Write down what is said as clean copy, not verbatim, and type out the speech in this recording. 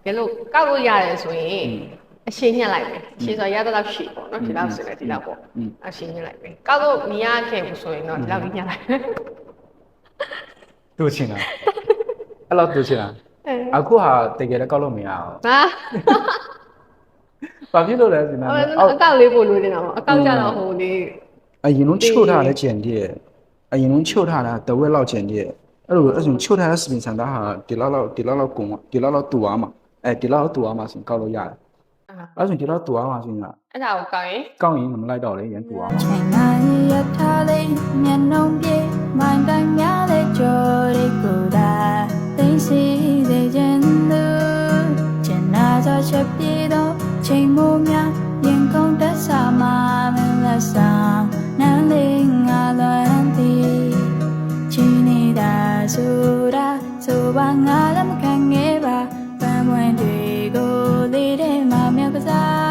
ကဲလို့ကောက်လို့ရတယ်ဆိုရင်အရှင်းညှက်လိုက်မယ်အရှင်းဆိုရတော့ရှည်ပေါ့နော်ဒီလောက်ဆိုလည်းဒီလောက်ပေါ့အရှင်းညှက်လိုက်မယ်ကောက်လို့မရခဲ့ဘူးဆိုရင်တော့ဒီလောက်ညှက်လိုက်တို့ချင်တာအဲ့လောက်တို့ချင်တာအခုဟာတကယ်လည်းကောက်လို့မရအောင်ဟာဘာဖြစ်လို့လဲဆိုတော့အကောက်လေးပို့လို့နေတာပေါ့အကောက်ကြတော့ဟိုလေးအရင်လုံးချုပ်ထားတဲ့ကျန်တဲ့အရင်လုံးချုပ်ထားတာတဝက်လောက်ကျန်တဲ့အဲ့လိုအဲ့ဆိုချုပ်ထားတဲ့စပင်ဆန်သားဟာဒီလောက်ကုန်ဒီလောက်တူအောင်မှာဒီလောက်တူအောင်မှာဆိုကောက်လို့ရတယ်အဲ့ဆိုဒီလောက်တူအောင်မှာဆိုရင်အဲ့ဒါကိုကောက်ရင်မလိုက်တော့လေရန်တူအောင်ချိန်မှရထားလေးမျက်နှုံးပြေမိုင်းတိုင်းများလေးကြော်ရီကိုဒါသိစီစေခြင်းသူကျန်နာသောချက်ပြေတော့ချိန်မိုးများရင်ကုန်တက်စာမှာမလက်ဆောင်နန်းလေးငါလွမ်းသည်ချင်းနေတာဆိုတာဆိုပါငါလည်းမခံငဲပါပန်းပွင့်တွေကိုလေးတဲ့မှာမြောက်ကစား